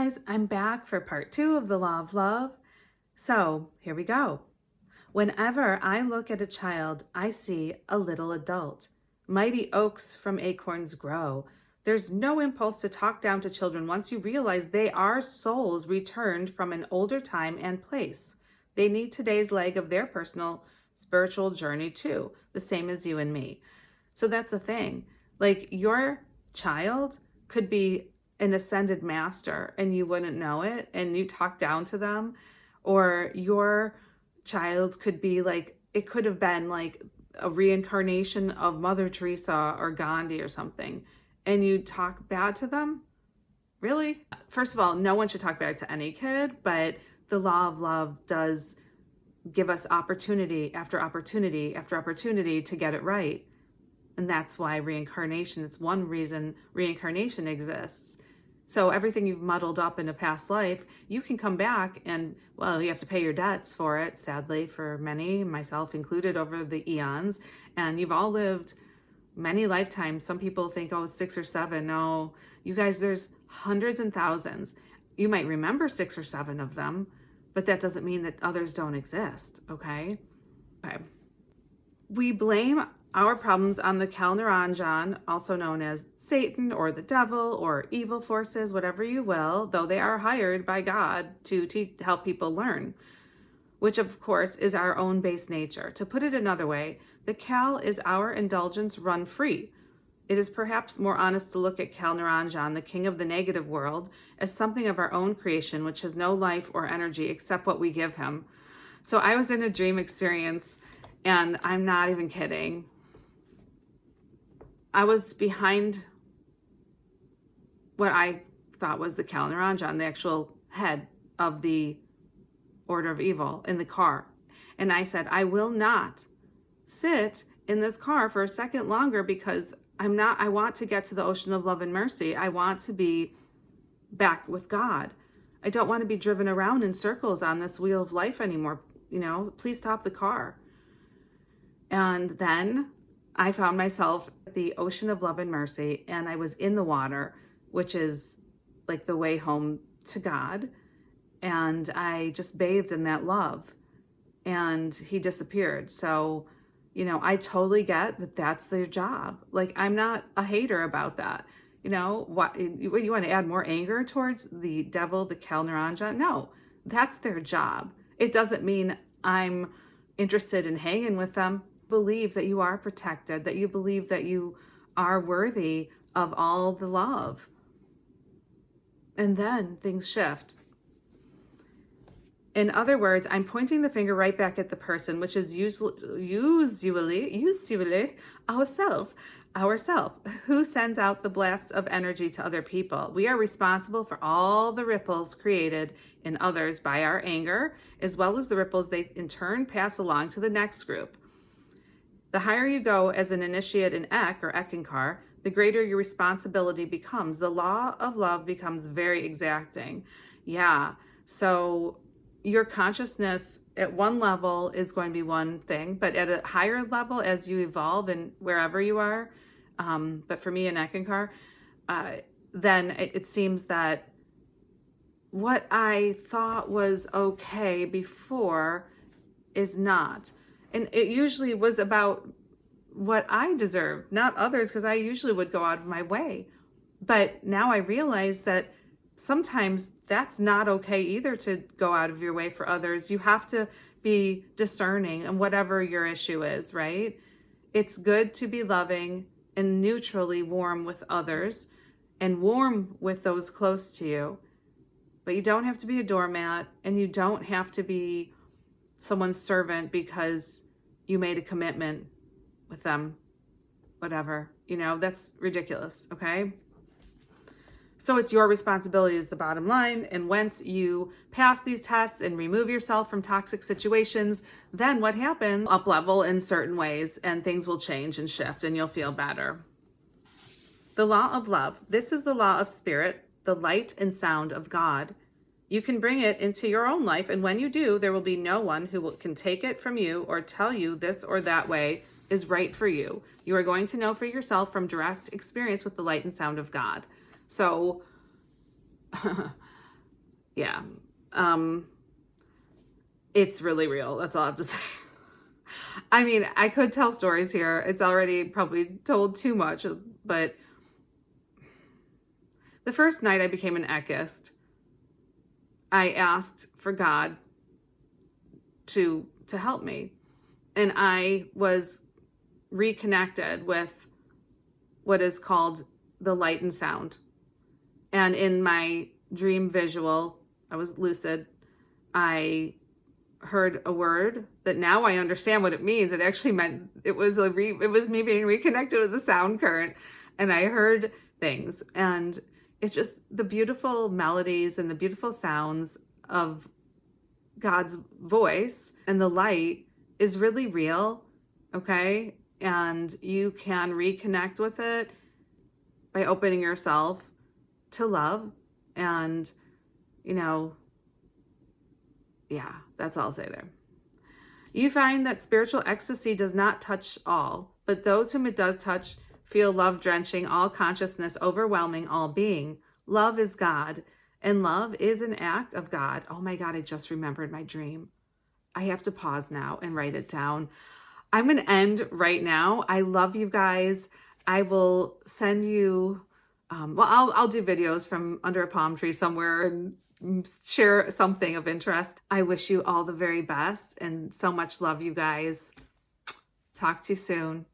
guys, I'm back for part 2 of the Law of Love. So here we go. Whenever I look at a child, I see a little adult. Mighty oaks from acorns grow. There's no impulse to talk down to children once you realize they are souls returned from an older time and place. They need today's leg of their personal spiritual journey too, the same as you and me. So that's the thing. Like, your child could be an ascended master and you wouldn't know it, and you talk down to them. Or your child could be like, it could have been like a reincarnation of Mother Teresa or Gandhi or something, and you talk bad to them? Really? First of all, no one should talk bad to any kid, but the Law of Love does give us opportunity after opportunity after opportunity to get it right. And that's why reincarnation, it's one reason reincarnation exists. So everything you've muddled up in a past life, you can come back and, well, you have to pay your debts for it, sadly, for many, myself included, over the eons. And you've all lived many lifetimes. Some people think, oh, 6 or 7. No, you guys, there's hundreds and thousands. You might remember 6 or 7 of them, but that doesn't mean that others don't exist, okay? Okay. We blame our problems on the Kalnaranjan, also known as Satan or the devil or evil forces, whatever you will, though they are hired by God to help people learn, which of course is our own base nature. To put it another way, the Kal is our indulgence run free. It is perhaps more honest to look at Kalnaranjan, the king of the negative world, as something of our own creation, which has no life or energy except what we give him. So I was in a dream experience, and I'm not even kidding. I was behind what I thought was the Kalnaranjan, the actual head of the Order of Evil, in the car. And I said, I will not sit in this car for a second longer, because I want to get to the ocean of love and mercy. I want to be back with God. I don't want to be driven around in circles on this wheel of life anymore. You know, please stop the car. And then I found myself at the ocean of love and mercy, and I was in the water, which is like the way home to God. And I just bathed in that love, and he disappeared. So, you know, I totally get that that's their job. Like, I'm not a hater about that. You know, what you want to add more anger towards the devil, the Kalnaranjan? No, that's their job. It doesn't mean I'm interested in hanging with them. Believe that you are protected, that you believe that you are worthy of all the love. And then things shift. In other words, I'm pointing the finger right back at the person, which is usually ourself, who sends out the blast of energy to other people. We are responsible for all the ripples created in others by our anger, as well as the ripples they in turn pass along to the next group. The higher you go as an initiate in Ek or Eckankar, the greater your responsibility becomes. The law of love becomes very exacting. Yeah, so your consciousness at one level is going to be one thing, but at a higher level as you evolve and wherever you are, but for me in Eckankar, then it seems that what I thought was okay before is not. And it usually was about what I deserved, not others, because I usually would go out of my way. But now I realize that sometimes that's not okay either, to go out of your way for others. You have to be discerning in whatever your issue is, right? It's good to be loving and neutrally warm with others and warm with those close to you. But you don't have to be a doormat, and you don't have to be someone's servant because you made a commitment with them, whatever, you know, that's ridiculous. Okay. So it's your responsibility is the bottom line. And once you pass these tests and remove yourself from toxic situations, then what happens? Up level in certain ways, and things will change and shift, and you'll feel better. The law of love. This is the law of spirit, the light and sound of God. You can bring it into your own life, and when you do, there will be no one who can take it from you or tell you this or that way is right for you. You are going to know for yourself from direct experience with the light and sound of God. So yeah, it's really real. That's all I have to say. I mean, I could tell stories here. It's already probably told too much, but the first night I became an Eckist, I asked for God to help me. And I was reconnected with what is called the light and sound. And in my dream visual, I was lucid, I heard a word that now I understand what it means. It actually meant it was me being reconnected with the sound current, and I heard things, and it's just the beautiful melodies and the beautiful sounds of God's voice, and the light is really real, okay? And you can reconnect with it by opening yourself to love. And, you know, yeah, that's all I'll say there. You find that spiritual ecstasy does not touch all, but those whom it does touch feel love drenching all consciousness, overwhelming all being. Love is God, and love is an act of God. Oh my God, I just remembered my dream. I have to pause now and write it down. I'm going to end right now. I love you guys. I will send you, I'll do videos from under a palm tree somewhere and share something of interest. I wish you all the very best and so much love, you guys. Talk to you soon.